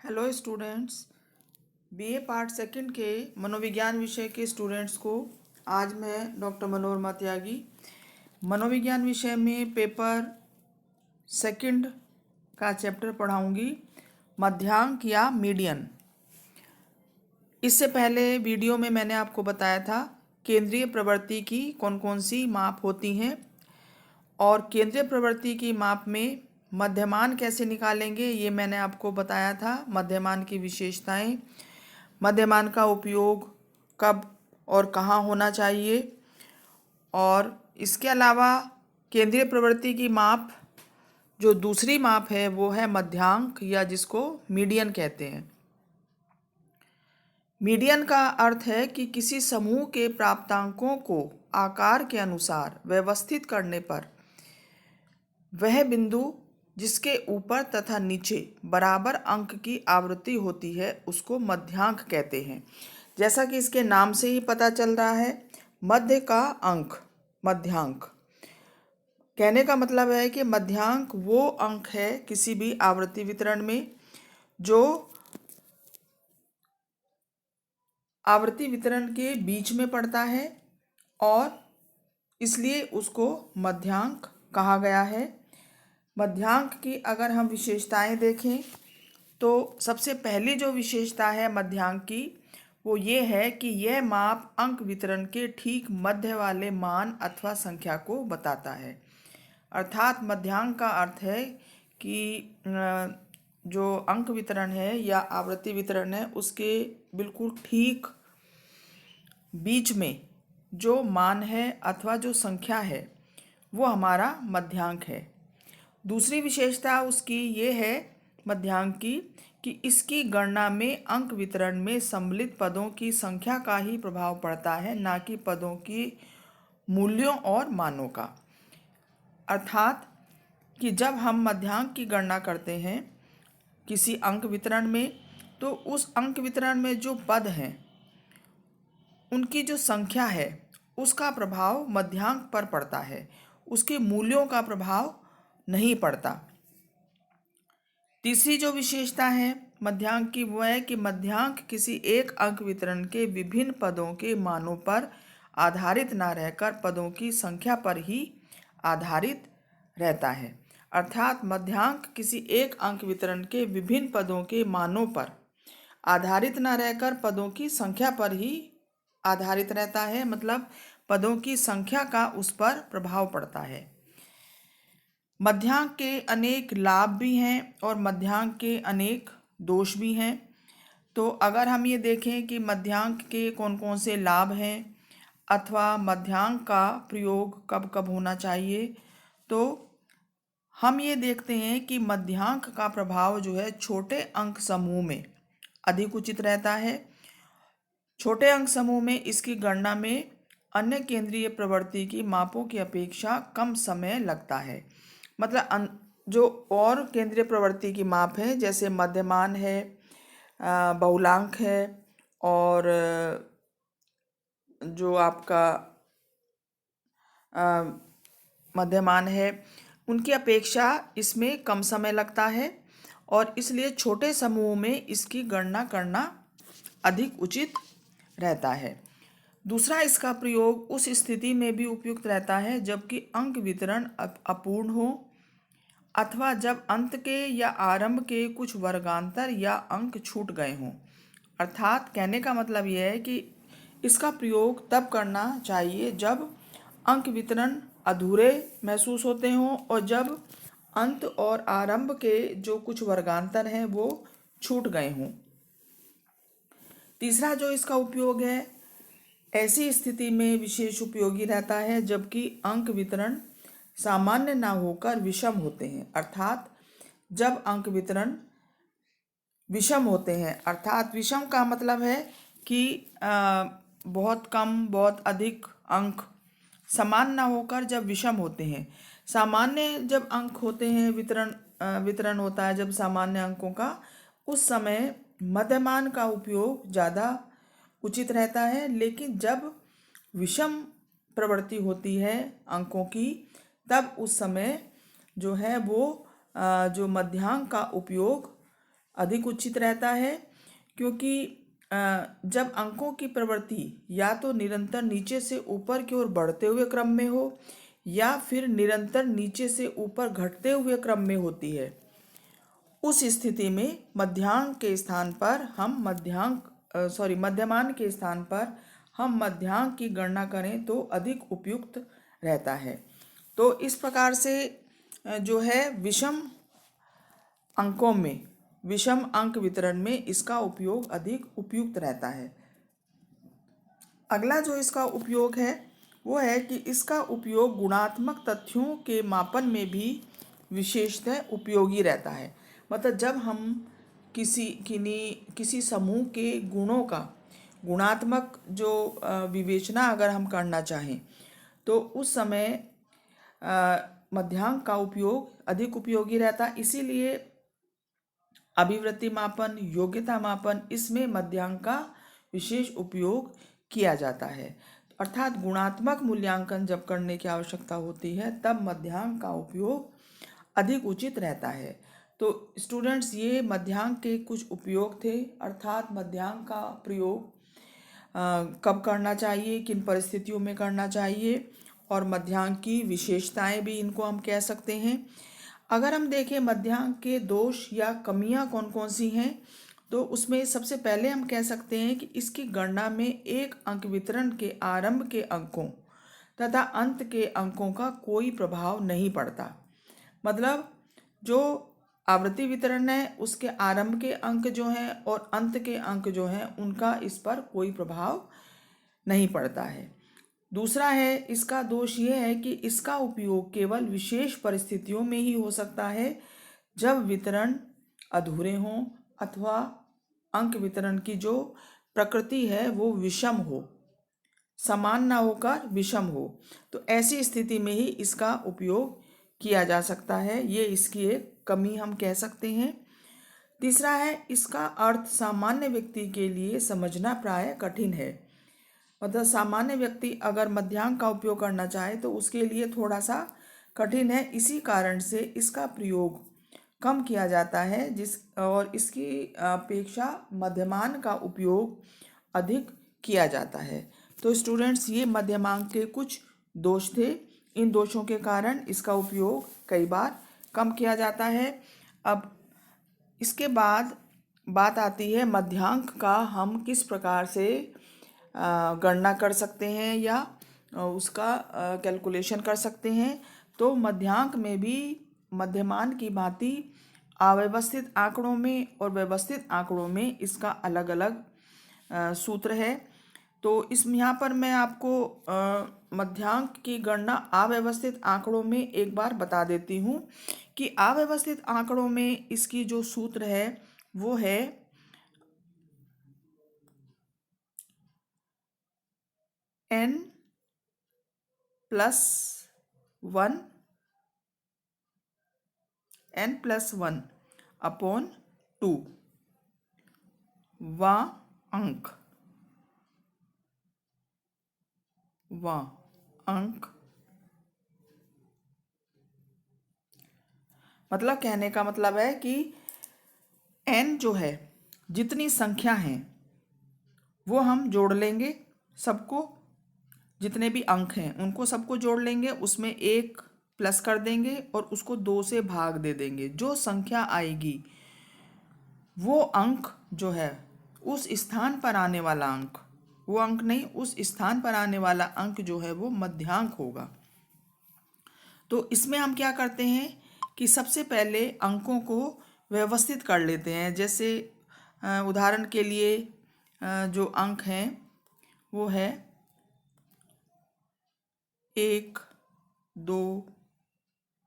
Hello students, BA part second के मनोविज्ञान विषय के स्टूडेंट्स को आज मैं डॉक्टर मनोरमा त्यागी मनोविज्ञान विषय में पेपर सेकंड का चैप्टर पढ़ाऊंगी, मध्यांक या मीडियन। इससे पहले वीडियो में मैंने आपको बताया था केंद्रीय प्रवृत्ति की कौन कौन सी माप होती हैं और केंद्रीय प्रवृत्ति की माप में मध्यमान कैसे निकालेंगे ये मैंने आपको बताया था। मध्यमान की विशेषताएं, मध्यमान का उपयोग कब और कहाँ होना चाहिए, और इसके अलावा केंद्रीय प्रवृत्ति की माप जो दूसरी माप है वो है मध्यांक या जिसको मीडियन कहते हैं। मीडियन का अर्थ है कि किसी समूह के प्राप्तांकों को आकार के अनुसार व्यवस्थित करने पर वह बिंदु जिसके ऊपर तथा नीचे बराबर अंक की आवृत्ति होती है उसको मध्यांक कहते हैं। जैसा कि इसके नाम से ही पता चल रहा है, मध्य का अंक मध्यांक। कहने का मतलब है कि मध्यांक वो अंक है किसी भी आवृत्ति वितरण में जो आवृत्ति वितरण के बीच में पड़ता है और इसलिए उसको मध्यांक कहा गया है। मध्यांक की अगर हम विशेषताएं देखें तो सबसे पहली जो विशेषता है मध्यांक की वो ये है कि यह माप अंक वितरण के ठीक मध्य वाले मान अथवा संख्या को बताता है। अर्थात मध्यांक का अर्थ है कि जो अंक वितरण है या आवृत्ति वितरण है उसके बिल्कुल ठीक बीच में जो मान है अथवा जो संख्या है वो हमारा मध्यांक है। दूसरी विशेषता उसकी ये है मध्यांक की कि इसकी गणना में अंक वितरण में सम्मिलित पदों की संख्या का ही प्रभाव पड़ता है, ना कि पदों की मूल्यों और मानों का। अर्थात कि जब हम मध्यांक की गणना करते हैं किसी अंक वितरण में तो उस अंक वितरण में जो पद हैं उनकी जो संख्या है उसका प्रभाव मध्यांक पर पड़ता है, उसके मूल्यों का प्रभाव नहीं पड़ता। तीसरी जो विशेषता है मध्यांक की वो है कि मध्यांक किसी एक अंक वितरण के विभिन्न पदों के मानों पर आधारित न रहकर पदों की संख्या पर ही आधारित रहता है। अर्थात मध्यांक किसी एक अंक वितरण के विभिन्न पदों के मानों पर आधारित न रहकर पदों की संख्या पर ही आधारित रहता है, मतलब पदों की संख्या का उस पर प्रभाव पड़ता है। मध्यांक के अनेक लाभ भी हैं और मध्यांक के अनेक दोष भी हैं। तो अगर हम ये देखें कि मध्यांक के कौन कौन से लाभ हैं अथवा मध्यांक का प्रयोग कब कब होना चाहिए, तो हम ये देखते हैं कि मध्यांक का प्रभाव जो है छोटे अंक समूह में अधिक उचित रहता है। छोटे अंक समूह में इसकी गणना में अन्य केंद्रीय प्रवृत्ति की मापों की अपेक्षा कम समय लगता है। मतलब जो और केंद्रीय प्रवृत्ति की माप है जैसे मध्यमान है, बहुलांक है और जो आपका मध्यमान है उनकी अपेक्षा इसमें कम समय लगता है और इसलिए छोटे समूह में इसकी गणना करना अधिक उचित रहता है। दूसरा, इसका प्रयोग उस स्थिति में भी उपयुक्त रहता है जबकि अंक वितरण अपूर्ण हो अथवा जब अंत के या आरंभ के कुछ वर्गांतर या अंक छूट गए हों। अर्थात कहने का मतलब यह है कि इसका प्रयोग तब करना चाहिए जब अंक वितरण अधूरे महसूस होते हों और जब अंत और आरंभ के जो कुछ वर्गांतर हैं वो छूट गए हों। तीसरा जो इसका उपयोग है ऐसी स्थिति में विशेष उपयोगी रहता है जबकि अंक वितरण सामान्य ना होकर विषम होते हैं। अर्थात जब अंक वितरण विषम होते हैं, अर्थात विषम का मतलब है कि बहुत कम बहुत अधिक अंक समान ना होकर जब विषम होते हैं। सामान्य जब अंक होते हैं वितरण होता है जब सामान्य अंकों का, उस समय मध्यमान का उपयोग ज़्यादा उचित रहता है। लेकिन जब विषम प्रवृत्ति होती है अंकों की तब उस समय जो है वो जो मध्यांक का उपयोग अधिक उचित रहता है, क्योंकि जब अंकों की प्रवृत्ति या तो निरंतर नीचे से ऊपर की ओर बढ़ते हुए क्रम में हो या फिर निरंतर नीचे से ऊपर घटते हुए क्रम में होती है, उस स्थिति में मध्यांक के स्थान पर हम मध्यमान के स्थान पर हम मध्यांक की गणना करें तो अधिक उपयुक्त रहता है। तो इस प्रकार से जो है विषम अंक वितरण में इसका उपयोग अधिक उपयुक्त रहता है। अगला जो इसका उपयोग है वो है कि इसका उपयोग गुणात्मक तथ्यों के मापन में भी विशेषतः उपयोगी रहता है। मतलब जब हम किसी समूह के गुणों का गुणात्मक जो विवेचना अगर हम करना चाहें तो उस समय मध्यांक का उपयोग अधिक उपयोगी रहता। इसीलिए अभिवृत्ति मापन, योग्यता मापन, इसमें मध्यांक का विशेष उपयोग किया जाता है। अर्थात गुणात्मक मूल्यांकन जब करने की आवश्यकता होती है तब मध्यांक का उपयोग अधिक उचित रहता है। तो स्टूडेंट्स, ये मध्यांक के कुछ उपयोग थे। अर्थात मध्यांक का प्रयोग कब करना चाहिए, किन परिस्थितियों में करना चाहिए, और मध्यांक की विशेषताएं भी इनको हम कह सकते हैं। अगर हम देखें मध्यांक के दोष या कमियां कौन कौन सी हैं, तो उसमें सबसे पहले हम कह सकते हैं कि इसकी गणना में एक अंक वितरण के आरंभ के अंकों तथा अंत के अंकों का कोई प्रभाव नहीं पड़ता। मतलब जो आवृत्ति वितरण है उसके आरंभ के अंक जो हैं और अंत के अंक जो हैं उनका इस पर कोई प्रभाव नहीं पड़ता है। दूसरा है, इसका दोष ये है कि इसका उपयोग केवल विशेष परिस्थितियों में ही हो सकता है, जब वितरण अधूरे हों अथवा अंक वितरण की जो प्रकृति है वो विषम हो, समान ना होकर विषम हो। तो ऐसी स्थिति में ही इसका उपयोग किया जा सकता है। ये इसकी एक कमी हम कह सकते हैं। तीसरा है, इसका अर्थ सामान्य व्यक्ति के लिए समझना प्राय कठिन है। मतलब सामान्य व्यक्ति अगर मध्यांक का उपयोग करना चाहे तो उसके लिए थोड़ा सा कठिन है। इसी कारण से इसका प्रयोग कम किया जाता है, और इसकी अपेक्षा मध्यमान का उपयोग अधिक किया जाता है। तो स्टूडेंट्स, ये मध्यमांक के कुछ दोष थे। इन दोषों के कारण इसका उपयोग कई बार कम किया जाता है। अब इसके बाद बात आती है मध्यांक का हम किस प्रकार से गणना कर सकते हैं या उसका कैलकुलेशन कर सकते हैं। तो मध्यांक में भी मध्यमान की भांति अव्यवस्थित आंकड़ों में और व्यवस्थित आंकड़ों में इसका अलग अलग सूत्र है। तो यहाँ पर मैं आपको मध्यांक की गणना अव्यवस्थित आंकड़ों में एक बार बता देती हूँ कि अव्यवस्थित आंकड़ों में इसकी जो सूत्र है वो है n+1 अपॉन 2 वा अंक मतलब कहने का मतलब है कि n जो है, जितनी संख्या हैं वो हम जोड़ लेंगे सबको, जितने भी अंक हैं उनको सबको जोड़ लेंगे, उसमें एक प्लस कर देंगे और उसको 2 से भाग दे देंगे। जो संख्या आएगी वो अंक जो है, उस स्थान पर आने वाला अंक, वो अंक नहीं, उस स्थान पर आने वाला अंक जो है वो मध्यांक होगा। तो इसमें हम क्या करते हैं कि सबसे पहले अंकों को व्यवस्थित कर लेते हैं। जैसे उदाहरण के लिए जो अंक हैं वो है 1, 2,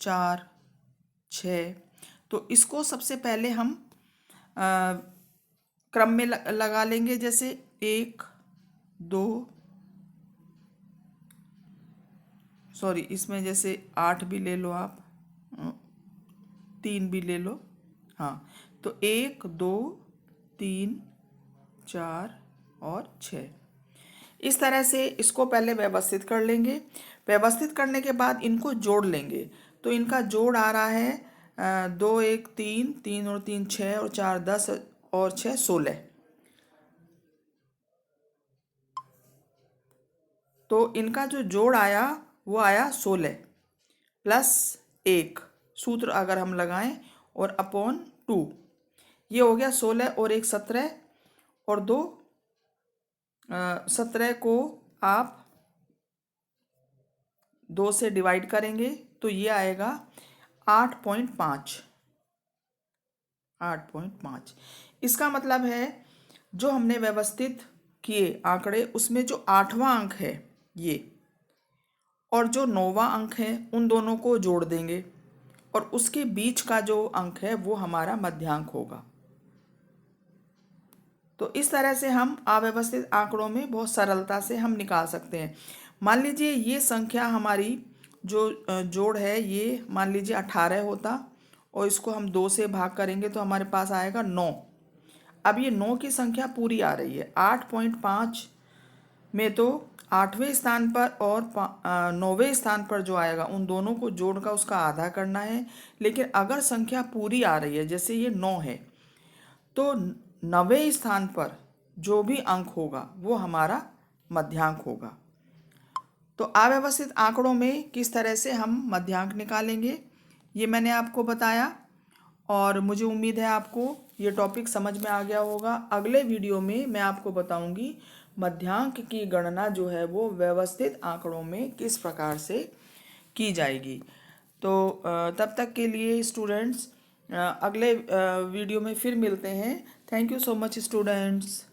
4, 6। तो इसको सबसे पहले हम क्रम में लगा लेंगे। जैसे 1, 2, इसमें जैसे 8 भी ले लो आप, 3 भी ले लो। हाँ, तो 1, 2, 3, 4 और 6, इस तरह से इसको पहले व्यवस्थित कर लेंगे। व्यवस्थित करने के बाद इनको जोड़ लेंगे। तो इनका जोड़ आ रहा है 2 1 3, 3 और 3 6 और 4 10 और 6 16। तो इनका जो जोड़ आया वो आया 16 प्लस 1, सूत्र अगर हम लगाएं, और अपॉन 2, ये हो गया 16 और 1 17, और 2 17 को आप 2 से डिवाइड करेंगे तो ये आएगा 8.5। 8.5 इसका मतलब है जो हमने व्यवस्थित किए आंकड़े, उसमें जो 8वां अंक है ये और जो 9वां अंक है उन दोनों को जोड़ देंगे, और उसके बीच का जो अंक है वो हमारा मध्यांक होगा। तो इस तरह से हम अव्यवस्थित आंकड़ों में बहुत सरलता से हम निकाल सकते हैं। मान लीजिए ये संख्या हमारी जो जोड़ है ये मान लीजिए 18 होता, और इसको हम 2 से भाग करेंगे तो हमारे पास आएगा 9। अब ये 9 की संख्या पूरी आ रही है। 8.5 में तो 8वें स्थान पर और 9वें स्थान पर जो आएगा उन दोनों को जोड़कर उसका आधा करना है। लेकिन अगर संख्या पूरी आ रही है, जैसे ये 9 है, तो 9वें स्थान पर जो भी अंक होगा वो हमारा मध्यांक होगा। तो अव्यवस्थित आंकड़ों में किस तरह से हम मध्यांक निकालेंगे ये मैंने आपको बताया, और मुझे उम्मीद है आपको ये टॉपिक समझ में आ गया होगा। अगले वीडियो में मैं आपको बताऊंगी मध्यांक की गणना जो है वो व्यवस्थित आंकड़ों में किस प्रकार से की जाएगी। तो तब तक के लिए स्टूडेंट्स अगले वीडियो में फिर मिलते हैं। Thank you so much students.